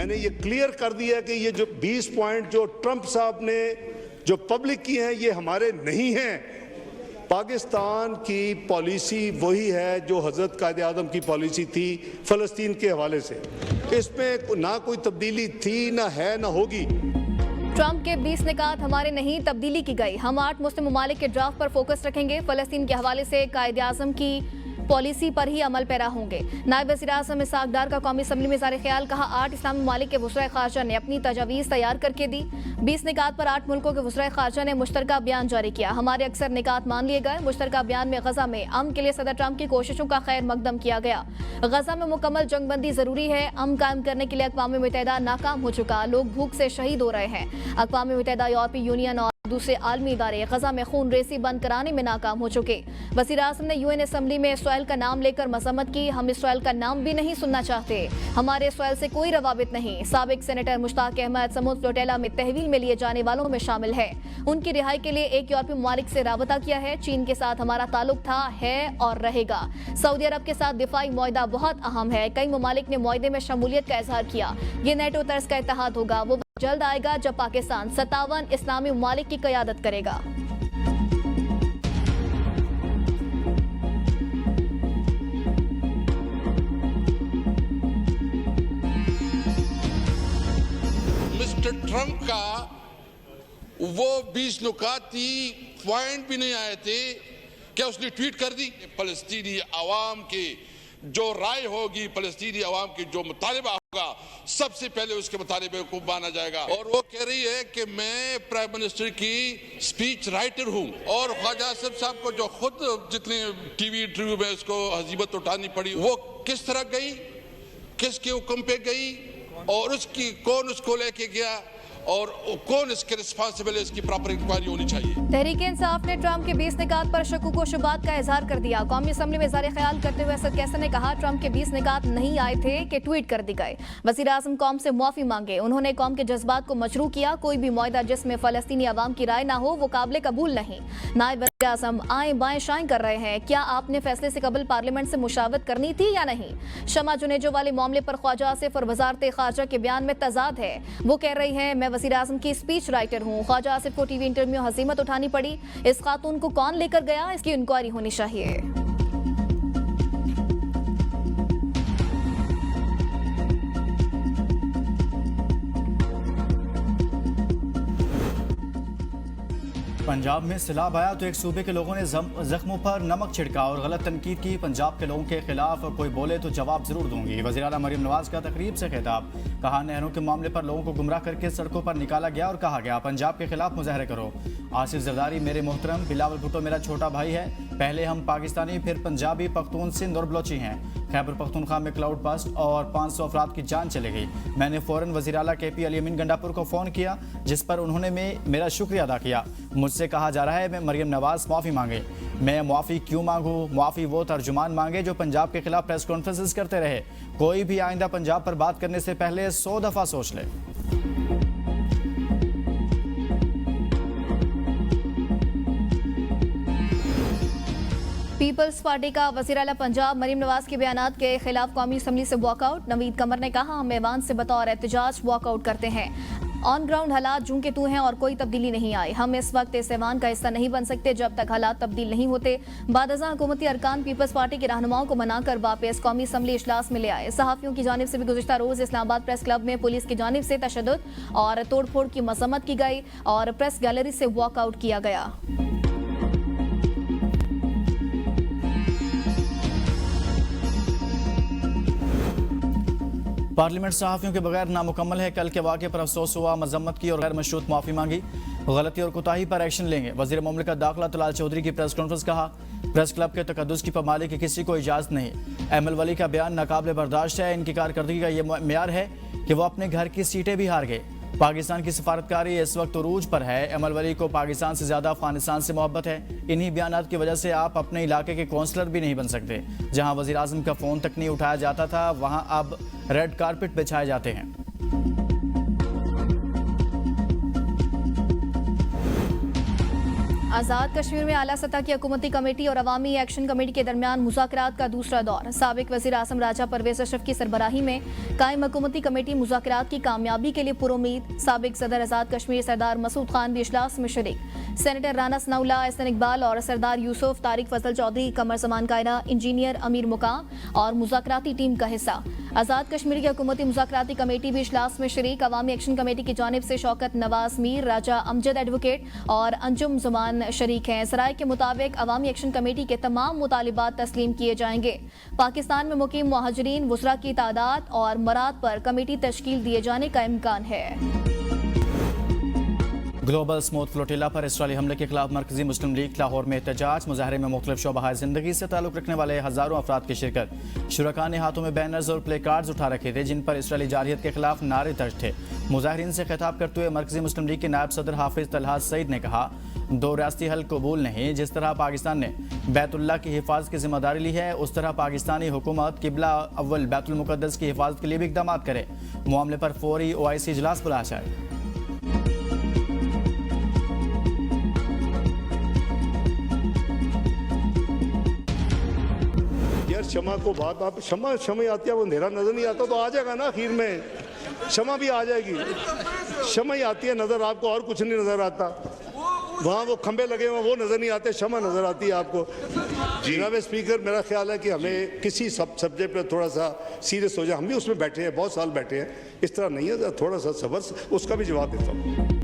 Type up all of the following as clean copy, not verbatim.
मैंने ये क्लियर कर दिया कि ये जो 20 पॉइंट जो ट्रंप साहब ने जो पब्लिक की हैं ये हमारे नहीं हैं। पाकिस्तान की पॉलिसी वही है जो हज़रत कायद आज़म की पॉलिसी थी फ़लस्तीन के हवाले से। इसमें ना कोई तब्दीली थी, ना है, ना होगी। ट्रंप के 20 निकात हमारे नहीं, तब्दीली की गई। हम 8 मुस्लिम ममालिक के ड्राफ्ट पर फोकस रखेंगे। फ़लस्तीन के हवाले से कायद आज़म की पॉलिसी पर ही अमल पैरा होंगे। नायब वज़ीर आज़म इसहाक डार का कौमी असम्बली में इज़हार ख्याल। कहा 8 इस्लामी ममालिक के वज़ीर ख़ारजा ने अपनी तजावीज़ तैयार करके दी। 20 निकात पर 8 मुल्कों के वज़ीर ख़ारजा ने मुश्तरका बयान जारी किया। हमारे अक्सर निकात मान लिए गए। मुश्तरका बयान में गजा में अमन के लिए सदर ट्रंप की कोशिशों का खैर मकदम किया गया। गजा में मुकम्मल जंगबंदी जरूरी है। अमन कायम करने के लिए अक़वाम मुत्तहिदा नाकाम हो चुका। लोग भूख से शहीद हो रहे हैं। अक़वाम मुत्तहिदा, यूरोपीय यूनियन और दूसरे आलमी इदारे गजा में खून रेसी बंद कराने में नाकाम हो चुके। वज़ीर आज़म ने यूएन असम्बली में इसराइल का नाम लेकर मज़म्मत की। हम इसराइल का नाम भी नहीं सुनना चाहते। हमारे इसराइल से कोई रवाबित नहीं। साबिक सेनेटर मुश्ताक अहमद समुद्र फ्लोटेला में तहवील में लिए जाने वालों में शामिल है। उनकी रिहाई के लिए एक यूरोपीय ममालिक से राबता किया है। चीन के साथ हमारा ताल्लुक था, है और रहेगा। सऊदी अरब के साथ दिफाई मुआहदा बहुत अहम है। कई ममालिक ने मुआहदे में शमूलियत का इजहार किया। ये नेटो तर्ज का इत्तेहाद होगा। वो जल्द आएगा जब पाकिस्तान 57 इस्लामी ममालिक की क़यादत करेगा। मिस्टर ट्रंप का वो 20 नुकाती पॉइंट भी नहीं आए थे, क्या उसने ट्वीट कर दी? फलस्तीनी अवाम की जो राय होगी, फलस्तीनी अवाम की जो मुतालिबा होगा, सबसे पहले उसके मुतालिबे को माना जाएगा। और वो कह रही है कि मैं प्राइम मिनिस्टर की स्पीच राइटर हूं। और ख्वाजा आसिफ साहब को जो खुद जितने टीवी इंटरव्यू में उसको हजीबत उठानी पड़ी, वो किस तरह गई, किसके हुक्म पे गई और उसकी कौन उसको लेके गया और कौन इसके रिस्पॉन्सिबल है, इसकी प्रॉपर इंक्वायरी होनी चाहिए। तहरीक इंसाफ ने ट्रंप के 20 निकात पर शकूक व शुबात का इजहार कर दिया। कौमी असम्बली में इजहार ख्याल करते हुए असद कैसर ने कहा ट्रंप के 20 निकात नहीं आए थे कि ट्वीट कर दी गए। वज़ीर आज़म कौम से मुआफ़ी मांगे। उन्होंने कौम के जज्बात को मजरूह किया। कोई भी मुआहदा जिसमें फ़लस्तीनी अवाम की राय ना हो वो काबिल कबूल नहीं। नायब वज़ीर आज़म आए बाएं शाएं कर रहे हैं। क्या आपने फैसले से कबल पार्लियामेंट से मुशावरत करनी थी या नहीं? शमा जुनेजो वाले मामले पर ख्वाजा आसिफ और वज़ारत ख़ारजा के बयान में तजाद है। वो कह रही हैं मैं वज़ीर आज़म की स्पीच राइटर हूँ। ख्वाजा आसिफ को टीवी इंटरव्यू में हजीमत उठानी पड़ी। इस खातून को कौन लेकर गया, इसकी इंक्वायरी होनी चाहिए। पंजाब में सैलाब आया तो एक सूबे के लोगों ने जख्मों पर नमक छिड़का और गलत तनकीद की। पंजाब के लोगों के खिलाफ कोई बोले तो जवाब जरूर दूंगी। वज़ीर आला मरियम नवाज का तकरीब से खिताब। कहा नहरों के मामले पर लोगों को गुमराह करके सड़कों पर निकाला गया और कहा गया पंजाब के खिलाफ मुजाहरे करो। आसिफ जरदारी मेरे मोहतरम, बिलावल भुट्टो मेरा छोटा भाई है। पहले हम पाकिस्तानी, फिर पंजाबी, पख्तून, सिंध और बलोची हैं। खैबर पख्तूनख्वा में क्लाउड बस्ट और 500 अफराद की जान चली गई। मैंने फ़ौरन वज़ीर आला KP अली अमीन गंडापुर को फ़ोन किया, जिस पर उन्होंने मेरा शुक्रिया अदा किया। मुझसे कहा जा रहा है मैं मरियम नवाज माफ़ी मांगे। मैं माफ़ी क्यों मांगूँ? माफ़ी वो तर्जुमान मांगे जो पंजाब के खिलाफ प्रेस कॉन्फ्रेंसेस करते रहे। कोई भी आइंदा पंजाब पर बात करने से पहले 100 दफ़ा सोच ले। पीपल्स पार्टी का वज़ीर आला पंजाब मरियम नवाज के बयानात के खिलाफ कौमी असम्बली से वॉकआउट। नवीद कमर ने कहा हम ऐवान से बतौर एहतजाज वॉकआउट करते हैं। ऑन ग्राउंड हालात जूं के तू हैं और कोई तब्दीली नहीं आई। हम इस वक्त इस ऐवान का हिस्सा नहीं बन सकते जब तक हालात तब्दील नहीं होते। बादज़ां हुकूमती अरकान पीपल्स पार्टी के रहनुमाओं को मनाकर वापस कौमी असम्बली इजलास में ले आए। सहाफ़ियों की जानिब से भी गुज़िश्ता रोज़ इस्लामाबाद प्रेस क्लब में पुलिस की जानिब से तशद्दुद और तोड़ फोड़ की मज़म्मत की गई और प्रेस गैलरी से वॉकआउट किया गया। पार्लियामेंट सहाफ़ियों के बगैर नामुकम्मल है। कल के वाक़े पर अफसोस हुआ, मजम्मत की और गैर मशरूत माफ़ी मांगी। गलती और कोताही पर एक्शन लेंगे। वज़ीर ममलिकत दाखिला तलाल चौधरी की प्रेस कॉन्फ्रेंस। कहा प्रेस क्लब के तकद्दुस की पामाली की किसी को इजाज़त नहीं। एम एल वली का बयान नाकाबिल बर्दाश्त है। इनकी कारकर्दगी का ये मेयार है कि वो अपने घर की सीटें भी हार गए। पाकिस्तान की सफारतकारी इस वक्त उरूज पर है। एम एल वली को पाकिस्तान से ज़्यादा अफगानिस्तान से मोहब्बत है। इन्हीं बयानात की वजह से आप अपने इलाके के कौंसलर भी नहीं बन सकते। जहां वज़ीर आज़म का फ़ोन तक नहीं उठाया जाता था, वहां अब रेड कारपेट बिछाए जाते हैं। आज़ाद कश्मीर में आला सतह की हुकूमती कमेटी और अवामी एक्शन कमेटी के दरमियान मुज़ाकरात का दूसरा दौर। साबिक वज़ीर आज़म राजा परवेज़ अशरफ की सरबराही में कायम हुकूमती कमेटी मुज़ाकरात की कामयाबी के लिए पुरुमीद। साबिक सदर आज़ाद कश्मीर सरदार मसूद खान भी इजलास में शरीक। सेनेटर राना सनाउल्लाह, एहसन इकबाल और सरदार यूसुफ, तारिक फजल चौधरी, कमर जमान कायरा, इंजीनियर अमीर मुकाम और मुज़ाकराती टीम का हिस्सा। आज़ाद कश्मीर की हुकूमती मुज़ाकराती कमेटी भी इजलास में शरीक। अवामी एक्शन कमेटी की जानिब से शौकत नवाज मीर, राजा अमजद एडवोकेट और अंजुम जुमान शरीक हैं। सराय के मुताबिक अवामी एक्शन कमेटी के तमाम मुतालिबात तस्लीम किए जाएंगे। पाकिस्तान में मुकीम मुहाजिरीन वुज़रा की तादाद और मराद पर कमेटी तश्कील दिए जाने का इम्कान है। ग्लोबल स्मूथ फ्लोटिला पर इसराइली हमले के खिलाफ मरकजी मुस्लिम लीग लाहौर में एहतजाज। मुजाहरे में मुख्तलिफ शोबा जिंदगी से ताल्लुक़ रखने वाले हज़ारों अफराद की शिरकत। शुरका ने हाथों में बैनर्स और प्ले कार्ड्स उठा रखे थे जिन पर इसराइली जारहियत के खिलाफ नारे दर्ज थे। मुजाहरीन से खिताब करते हुए मरकजी मुस्लिम लीग के नायब सदर हाफिज तलहा सईद ने कहा, दो रियासती हल कबूल नहीं। जिस तरह पाकिस्तान ने बैतुल्लाह की हिफाजत की जिम्मेदारी ली है, उस तरह पाकिस्तानी हुकूमत किबला अव्वल बैतुल मुक़द्दस की हिफाजत के लिए भी इक़दाम करे। मामले पर फौरी OIC इजलास बुलाया जाए। यार शमा को बात आप शमा आती है, वो अंधेरा नजर नहीं आता तो आ जाएगा ना आखिर में। शमा भी आ जाएगी, शमा ही आती है नजर, आपको और कुछ नहीं नजर आता। वहाँ वो खंबे लगे हुए वो नजर नहीं आते, शमा नजर आती है आपको। जनाब स्पीकर, मेरा ख्याल है कि हमें किसी सब्जेक्ट पर थोड़ा सा सीरियस हो जाए। हम भी उसमें बैठे हैं, बहुत साल बैठे हैं, इस तरह नहीं है, थोड़ा सा सब्र, उसका भी जवाब देता हूँ।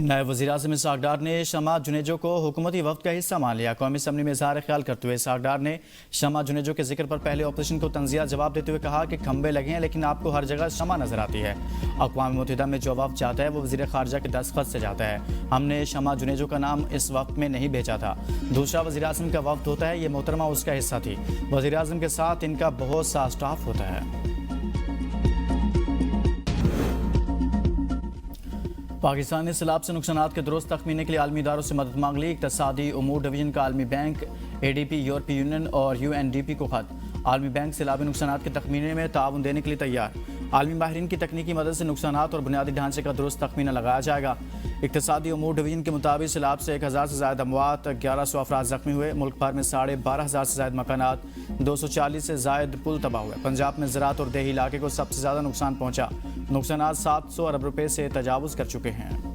नायब वज़ीर आज़म इसाक डार ने शमा जुनेजो को हुकूमती वफ़द का हिस्सा मान लिया। कौमी असम्बली में इज़हार ख्याल करते हुए इसाक डार ने शमा जुनेजो के जिक्र पर पहले ऑपोजिशन को तंज़िया जवाब देते हुए कहा कि खंबे लगे हैं लेकिन आपको हर जगह शमा नजर आती है। अक़वाम मुत्तहिदा में जो वफ़द जाता है वो वज़ीर ख़ारजा के दस्तखत से जाता है। हमने शमा जुनेजो का नाम इस वक्त में नहीं भेजा था। दूसरा वज़ीर आज़म का वफ़द होता है, ये मोहतरमा उसका हिस्सा थी। वज़ीर आज़म के साथ इनका बहुत सा स्टाफ होता है। पाकिस्तान ने सैलाब से नुकसानात के दुरुस्त तखमीने के लिए आलमी इदारों से मदद मांग ली। इक़्तिसादी उमूर डिवीज़न का आलमी बैंक, ADP, यूरोपीय यूनियन और UNDP को खत। आलमी बैंक सैलाबी नुकसानात के तखमीने में ताउन देने के लिए तैयार। आलमी माहिरीन की तकनीकी मदद से नुकसानात और बुनियादी ढांचे का दुरुस्त तखमीना लगाया जाएगा। इक़्तिसादी उमूर डिवीज़न के मुताबिक सैलाब से 1000 से ज़ायद अमवात, 1100 अफराद ज़ख्मी हुए। मुल्क भर में 12,500 से ज़ायद मकानात, 240 से ज़ायद पुल तबाह हुए। पंजाब में ज़राअत और देही इलाके को सबसे ज़्यादा नुकसान पहुँचा। नुकसानात 700 अरब रुपये से तजावुज़ कर चुके हैं।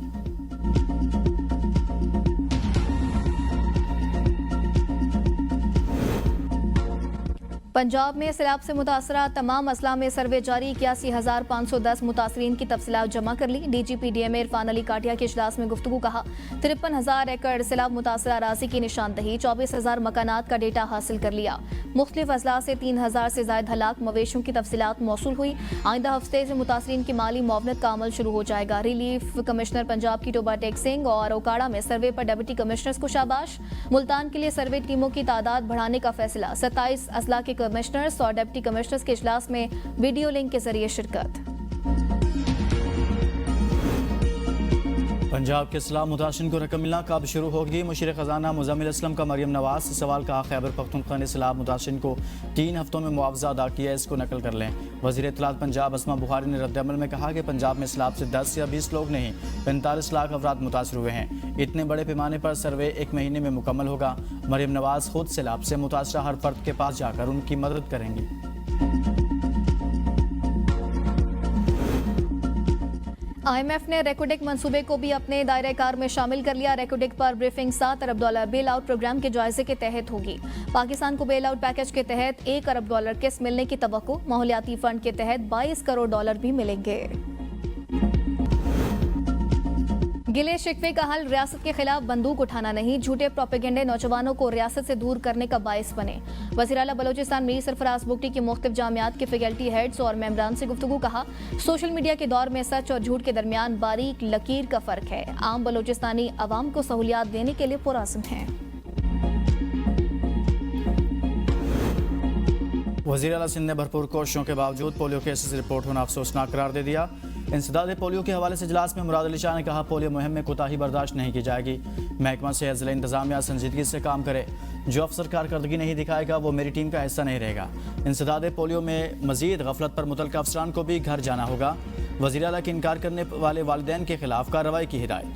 पंजाब में सैलाब से मुतासरा तमाम अजला में सर्वे जारी। 81,510 मुतासरीन की तफसीलात जमा कर ली। DGP DMA इरफान अली काटिया के इजलास में गुफ्तगू कहा, 53,000 एकड़ सैलाब मुतासरा अराज़ी की निशानदही, 24,000 मकानात का डेटा हासिल कर लिया। मुख्तलिफ अजला से 3,000 से ज़ायद हलाक मवेशियों की तफसीलात मौसूल हुई। आइंदा हफ्ते से मुतासरीन की माली मुआवनत का अमल शुरू हो जाएगा। रिलीफ कमिश्नर पंजाब की टोबा टेक सिंह और ओकाड़ा में सर्वे पर डिप्टी कमिश्नर्स को शाबाश। मुल्तान के लिए सर्वे टीमों की तादाद बढ़ाने का फैसला। 27 अजला के कमिश्नर्स और डिप्टी कमिश्नर्स के इजलास में वीडियो लिंक के जरिए शिरकत। पंजाब के इस्लाम मुताशिन को रकम मिलना कब शुरू होगी? मुशीर खजाना मुजम्मिल असलम का मरियम नवाज से सवाल। कहा, खैबर पख्तूनख्वा ने इस्लाम मुताशिन को 3 हफ्तों में मुआवजा अदा किया, इसको नकल कर लें। वज़ीर इत्तलात पंजाब अस्मा बुखारी ने रद्द-ए-अमल में कहा कि पंजाब में सैलाब से 10 या 20 लोग नहीं 45 लाख अफराद मुतासर हुए हैं। इतने बड़े पैमाने पर सर्वे 1 महीने में मुकम्मल होगा। मरियम नवाज खुद सैलाब से मुतासरा हर फर्द के पास जाकर उनकी मदद करेंगी। IMF ने रेकोडेक मंसूबे को भी अपने दायरे कार में शामिल कर लिया। रेकोडेक पर ब्रीफिंग $7 अरब बेल आउट प्रोग्राम के जायजे के तहत होगी। पाकिस्तान को बेल आउट पैकेज के तहत $1 अरब किस्त मिलने की तवक्को। माहौलियाती फंड के तहत $22 करोड़ भी मिलेंगे। गिले शिकवे का हल रियासत के खिलाफ बंदूक उठाना नहीं, झूठे प्रोपेगेंडे नौजवानों को रियासत से दूर करने का बायस बने। वज़ीर आला बलोचिस्तान मीर सरफराज बुगटी की मुख्तलिफ जामियात के फैकल्टी हेड्स और मेंबरान से गुफ्तगू। कहा, सोशल मीडिया के दौर में सच और झूठ के दरमियान बारीक लकीर का फ़र्क है। आम बलोचिस्तानी अवाम को सहूलियात देने के लिए पुरअज़्म हैं। वज़ीर आला सिंध ने भरपूर कोशिशों के बावजूद पोलियो केसेस रिपोर्ट होना अफसोसनाक करार दे दिया। इंसदाद पोलियो के हवाले से इजलास में मुराद अली शाह ने कहा, पोलियो मुहिम में कोताही बर्दाश्त नहीं की जाएगी। महकमा सेहत ज़िला इंतज़ामिया संजीदगी से काम करे। जो अफसर कारकर्दगी नहीं दिखाएगा वो मेरी टीम का हिस्सा नहीं रहेगा। इंसदाद पोलियो में मजीद गफलत पर मुतल्लिक़ अफसरान को भी घर जाना होगा। वज़ीर आला के इनकार करने वाले वालिदैन के खिलाफ कार्रवाई की हिदायत।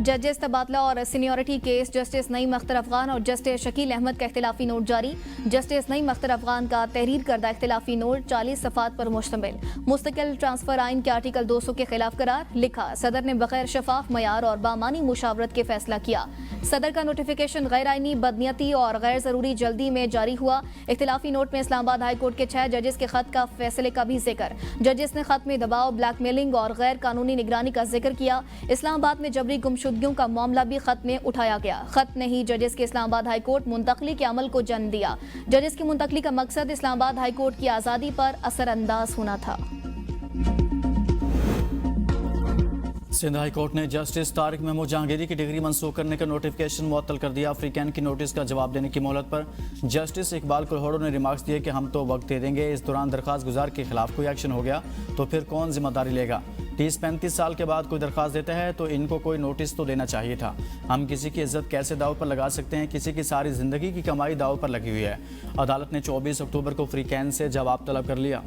जजेस तबादला और seniority case. Justice Naeem Akhtar Afghan और जस्टिस शकील अहमद का इख्तिलाफी नोट जारी। जस्टिस नईम अख्तर अफगान का तहरीर करदा इख्तिलाफी नोट 40 सफ़ात पर मुश्तमिल। मुस्तकिल ट्रांसफर आइन के आर्टिकल 200 के खिलाफ करार। लिखा, सदर ने बगैर शफाफ मयार और बामानी मुशावरत के फैसला किया। सदर का नोटिफिकेशन गैर आइनी, बदनीयती और गैर जरूरी जल्दी में जारी हुआ। इख्तिलाफी नोट में इस्लामाबाद हाई कोर्ट के 6 जजेस के खत का फैसले का भी जिक्र। जजेस ने खत में दबाव, ब्लैकमेलिंग और गैर कानूनी निगरानी का जिक्र किया। इस्लामाबाद में जबरी गुमशुदगियों का मामला भी खत में उठाया गया। खत ने ही जजेस के इस्लामाबाद हाई कोर्ट मुंतकली के अमल को जन्म दिया। जजेस की मुंतकली का मकसद इस्लामाबाद हाई कोर्ट की आज़ादी पर असरअंदाज होना था। सिंध हाई कोर्ट ने जस्टिस तारिक महमूद जहांगीरी की डिग्री मंसूख करने का नोटिफिकेशन मुअत्तल कर दिया। अफ्रीकन की नोटिस का जवाब देने की मोहलत पर जस्टिस इकबाल कुल्होड़ो ने रिमार्क्स दिए कि हम तो वक्त दे देंगे, इस दौरान दरख्वास्त गुजार के खिलाफ कोई एक्शन हो गया तो फिर कौन जिम्मेदारी लेगा। 30-35 साल के बाद कोई दरख्वास्त देता है तो इनको कोई नोटिस तो देना चाहिए था। हम किसी की इज्जत कैसे दाव पर लगा सकते हैं, किसी की सारी जिंदगी की कमाई दाव पर लगी हुई है। अदालत ने 24 अक्टूबर को अफ्रीकन से जवाब तलब कर लिया।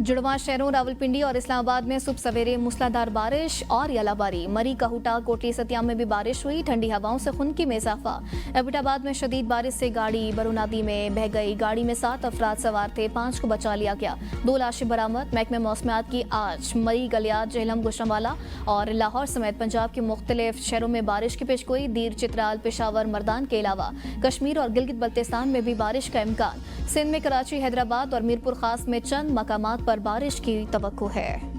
जुड़वा शहरों रावलपिंडी और इस्लामाबाद में सुबह सवेरे मूसलाधार बारिश और यालाबारी। मरी, कहूटा, कोटली, सतिया में भी बारिश हुई। ठंडी हवाओं से खुनकी में इजाफा। एबटाबाद में शदीद बारिश से गाड़ी बरूनादी में बह गई। गाड़ी में 7 अफराद सवार थे, 5 को बचा लिया गया। 2 लाशें बरामद। महकमे मौसमियात की आज मरी, गलियात, जेहलम, गुजरांवाला और लाहौर समेत पंजाब के मुख्तलिफ शहरों में बारिश की पेशगोई। दीर, चित्राल, पेशावर, मर्दान के अलावा कश्मीर और गिलगित बल्तिस्तान में भी बारिश का इम्कान। सिंध में कराची, हैदराबाद और मीरपुर खास में चंद मकामात पर बारिश की तवक्को है।